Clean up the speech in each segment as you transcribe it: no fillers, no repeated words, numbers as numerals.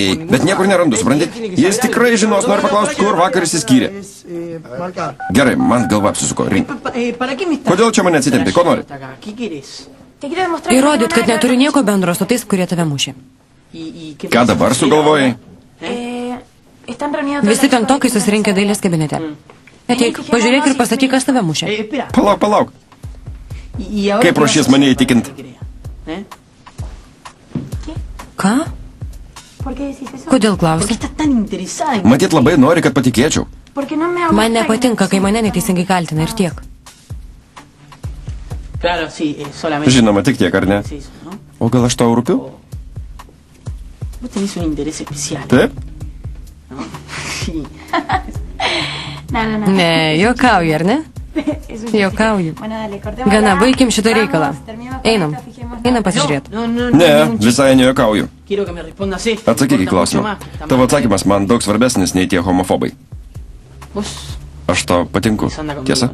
atėjai, bet niekur nerandu, supranti? Jis tikrai žinos, noriu paklausti, kur vakar išsiskyrė. Gerai, man galva apsisuko, rink. Kodėl čia mane atsitempi, ko nori? Įrodyt, kad neturi nieko bendro su tais, kurie tave mušė. Ką dabar sugalvojai? Visi penktokai susirinkę dailės kabinete. Ateik, pažiūrėk ir pasakyk, kas tave mušė. Palauk. Kaip ruošies mane įtikint? Ką? Kodėl klausi? Matyt, labai nori, kad patikėčiau. Man nepatinka, kai mane neteisingai kaltina ir tiek. Žinoma, tik tiek, ar ne? O gal aš tau rūpiu? Taip? Ne, juokauji, ar ne? Juokauju. Gana, baigim šitą reikalą. Einam pasižiūrėti. Ne, visai nejuokauju. Atsakyk į klausimą. Tavo atsakymas man daug svarbesnis nei tie homofobai. Aš tau patinku, tiesa?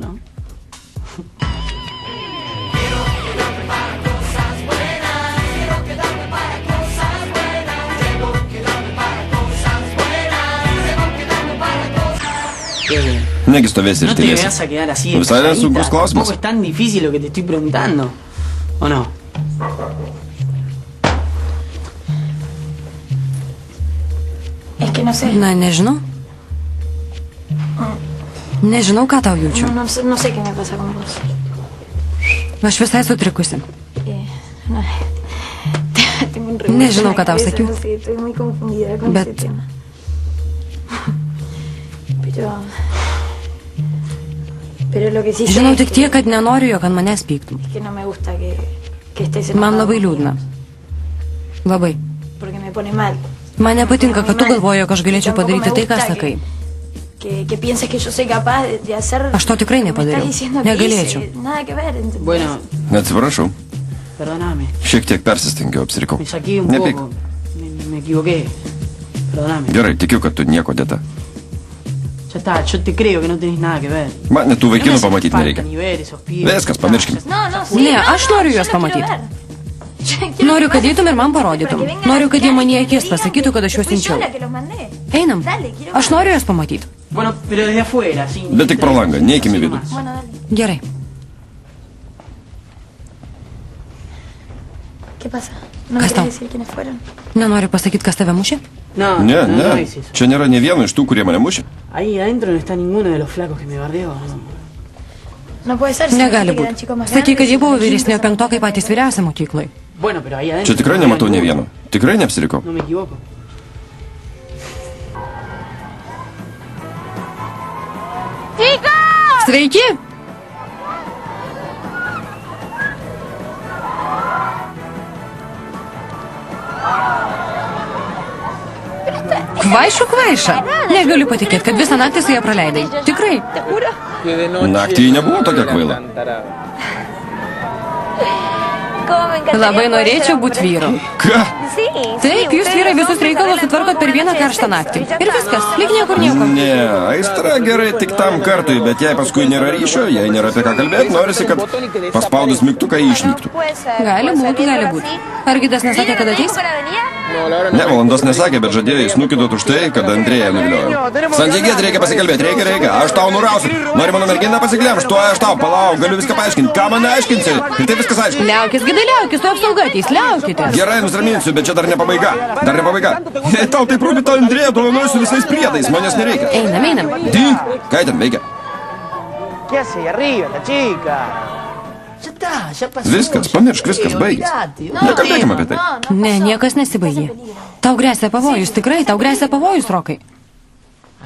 Negi stovėsi ir tylėsi. Visai nesunkus klausimas. Na, nežinau. Nežinau, ką tau jaučiu. Aš visai sutrikusi. Nežinau, ką tau sakiau. Bet... Žinau tik tiek, kad nenoriu, jog ant manęs pyktum. Man labai liūdna. Labai. Man nepatinka, kad tu galvoji, jog aš galėčiau padaryti tai, ką sakai. Aš to tikrai nepadariau. Negalėčiau. Atsiprašau. Šiek tiek persistengiau, apsirikau. Nepyk. Gerai, tikiu, kad tu nieko dėta. Man net tų vaikinų pamatyti nereikia. Viskas, pamirškim. Ne, aš noriu juos pamatyti. Noriu, kad eitum ir man parodytum. Noriu, kad jie man į akis pasakytų, kad aš juos siunčiau. Einam. Aš noriu juos pamatyti. Bet tik pro langą, neikime vidų. Gerai. Kas tau? Nenori pasakyti, kas tave mušė? Ne. Čia nėra ne vieno iš tų, kurie mane mušė. Negali būti. Sakyk, kad jie buvo vyresnio penktokai patys vyriausia mokyklai. Čia tikrai nematau ne vieno. Tikrai neapsirikau. Sveiki! Kvaiša. Negaliu patikėti, kad visą naktį su ją praleidai. Tikrai. Naktį nebuvo tokia kvaila. Labai norėčiau būti vyru. Ką? Taip, jūs vyrai visus reikalus sutvarkot per vieną karštą naktį. Ir viskas, lyg niekur nieko. Ne, aistra gerai tik tam kartui, bet jei paskui nėra ryšio, jei nėra apie ką kalbėti, norisi, kad paspaudus mygtuką išnyktų. Gali būti. Argidas nesakė, kad ateis? Ne, valandos nesakė, bet žadėjo jis nukidot už tai, kad Andrėja nuviliojo. Santykiet, reikia pasikalbėti, reikia. Aš tau nurausiu. Nori mano merginą pasiglemš, tuo aš tau palauk, galiu viską paaiškinti. Ką man aiškinsi? Ir taip viskas aišku. Liaukis, gidai liaukis, tu apsauga ateis, liaukitės. Gerai, nusraminsiu, bet čia dar ne pabaiga. Jei tau taip rūpi tą Andrėją, dovanoju su visais priedais, manęs nereikia. Einam. Dink, ką ten veikia? Viskas, pamiršk, viskas baigės. Nekalbėkime apie tai. Ne, niekas nesibaigė. Tau gresia pavojus, tikrai, tau gresia pavojus, Rokai.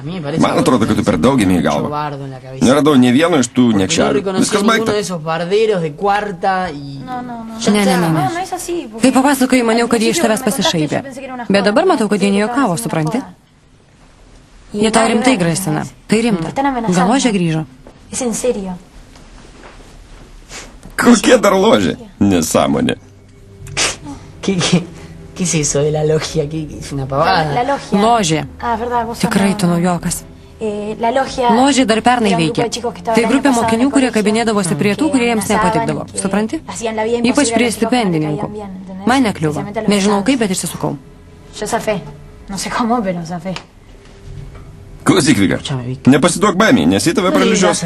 Man atrodo, kad tu per daug ėmė į galvą. Neradau ne vieno iš tų niekšelių. Viskas baigta. Ne. Kai papasakojai, maniau, kad jie iš tavęs pasišaipė. Bet dabar matau, kad jie nejuokavo, supranti? Jie tau rimtai grasina. Tai rimta. Gal ložė grįžo? Kokie dar ložė? Nesąmonė. ¿Qué es eso de la logia? ¿Es una pavada? Ložė. Tikrai tu naujokas. Ložė dar pernai veikė. Tai grupė mokinių, kurie kabinėdavosi prie tų, kurie jiems nepatikdavo. Supranti? Ypač prie stipendininkų. Man nekliuvo. Nežinau kaip, bet išsisukau. Klausyk, Vika, nepasiduok baimį, nes į tave paralyžiuos.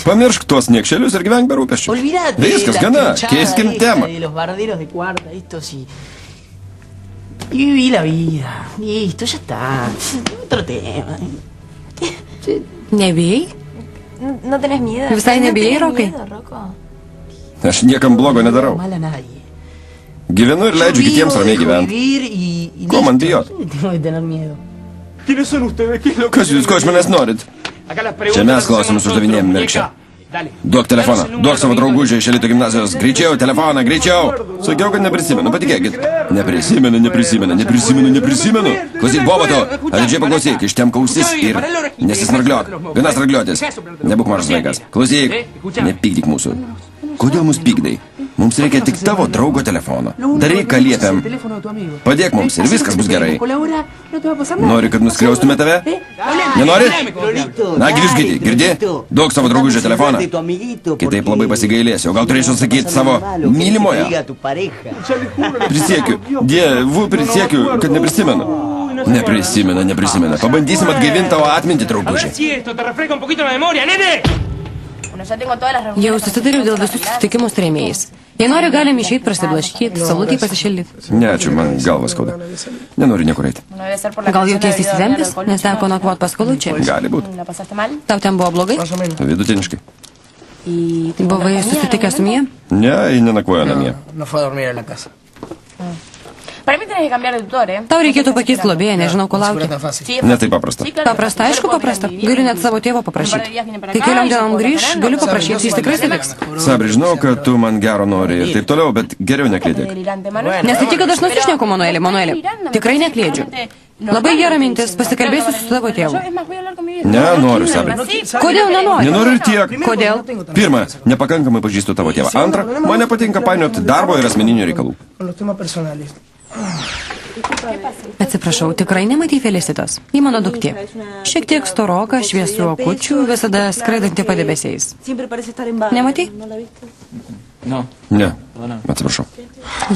Pamiršk tuos niekšelius ir gyvenk be rūpesčių. Viskas, gana, keiskim temą. Y viví la vida. Listo, ya está. Otro tema. Nebijai? Visai nebijai, Rokai? Aš niekam blogo nedarau. Gyvenu ir leidžiu kitiems ramiai gyventi. Ko man bijot? Kas jūs, ko iš manęs norit? Čia mes klausimus uždavinėjom, Merkšė. Duok telefoną, duok savo draugužiai iš Elito gimnazijos. Greičiau, telefoną, greičiau. Sakiau, kad neprisimenu, patikėkit. Neprisimenu. Klausyk, Bobato, atidžiai paklausyk, ištempk ausis ir nesisnargliuok. Vienas nargliuotis. Nebūk mažas vaikas. Klausyk, nepykdyk mūsų. Kodėl mus pykdai? Mums reikia tik tavo draugo telefono. Daryk, ką liepiam. Padėk mums ir viskas bus gerai. Nori, kad nuskriaustume tave? Nenori? Na, grįžkite, girdi? Duok savo draugužio telefoną. Kitaip labai pasigailėsiu. O gal turėčiau sakyti savo mylimoje? Prisiekiu. Dievu, prisiekiu, kad neprisimenu. Neprisimena. Pabandysim atgaivinti tavo atmintį, draugužį. Jau susidariau dėl visų susitikimų su rėmėjais. Jei noriu, galim išeit prasiblaškyti, saulutėj pasišildyti. Ne, ačiū, man galvas skauda. Nenoriu niekur eiti. Gal jautiesi įsitempęs, nes teko nakvot pas Kolučią? Gali būt. Tau ten buvo blogai? Vidutiniškai. Buvai susitikęs su Mija? Ne, ji nenakvoja namie. Tau reikėtų pakeisti globėją, nežinau, ko laukia. Ne taip paprasta. Paprasta, aišku, paprasta. Galiu net savo tėvo paprašyti. Kai keliom dienom grįš, galiu paprašyti, jis tikrai sutiks. Sabri, žinau, kad tu man gero nori ir taip toliau, bet geriau neklėdėk. Nesakyk, kad aš nusišneku, Manuelį. Tikrai neklėdžiu. Labai gera mintis, pasikalbėsiu su savo tėvu. Nenoriu, Sabri. Kodėl nenori? Nenoriu ir tiek. Kodėl? Pirma, nepakankamai pažįstu tavo tėvą. Antra, man nepatinka painioti darbo ir asmeninių reikalų. Atsiprašau, tikrai nematei Felicitos? Ji mano duktė. Šiek tiek storoka, šviesų akučių, visada skraidanti padebesiais. Nematei? Ne, atsiprašau.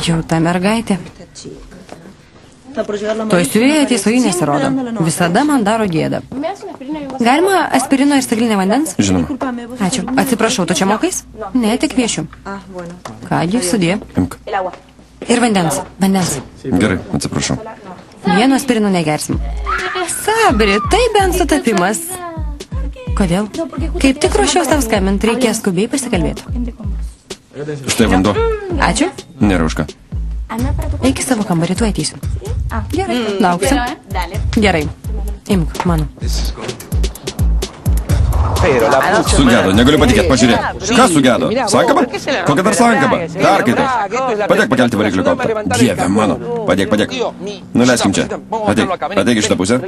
Jau ta mergaitė. Toj siuvėja tiesoji nesirodo. Visada man daro gėdą. Galima aspirino ir stiklinę vandens? Žinoma. Ačiū. Atsiprašau, tu čia mokais? Ne, tik kviešiu. Kągi, sudė. Imk. Ir vandens. Gerai, atsiprašau. Vieno aspirino negersim. Sabri, tai bent sutapimas. Kodėl? Kaip tik ruošiaus tau skambint, reikia skubiai pasikalbėti. Štai vanduo. Ačiū. Nėra už ką. Eik į savo kambarį, tu ateisiu. Gerai, lauksim. Gerai. Imk, mano. Sugedo, negaliu patikėti, pažiūrėk. Kas sugedo? Sankaba? Kokia dar sankaba? Dar kaitas. Padėk pakelti variklį koptą. Dieve mano. Padėk. Nuleiskim čia. Ateik iš tą pusę.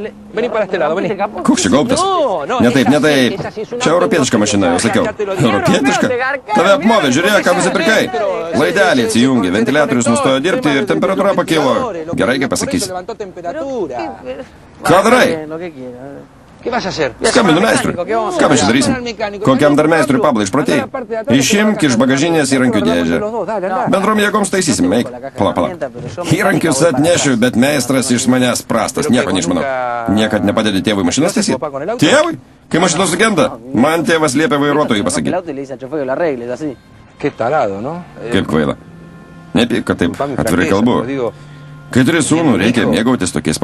Koks čia gaubtas? Ne taip. Čia europietiška mašina, jau sakiau. Europietiška? Tave apmovė, žiūrėk, ką nusipirkai. Laidelį atsijungė, ventiliatorius nustojo dirbti ir temperatūra pakilo. Gerai, kaip pasakysi. Ką darai? Skambinu meistrui. Ką mes čia darysim? Kokiam dar meistrui Pablo išprotėjai? Išimk iš bagažinės įrankių dėžę. Bendrom jėgoms taisysim, eik. Palauk. Įrankius atnešiu, bet meistras iš manęs prastas, nieko neišmanau. Niekad nepadedi tėvui mašinas taisyti? Tėvui? Kai mašinos sugenda, man tėvas liepia vairuotojui pasakyti. Kaip kvaila. Nepyk, kad taip atvirai kalbu. Kai turi sūnų, reikia mėgautis tokiais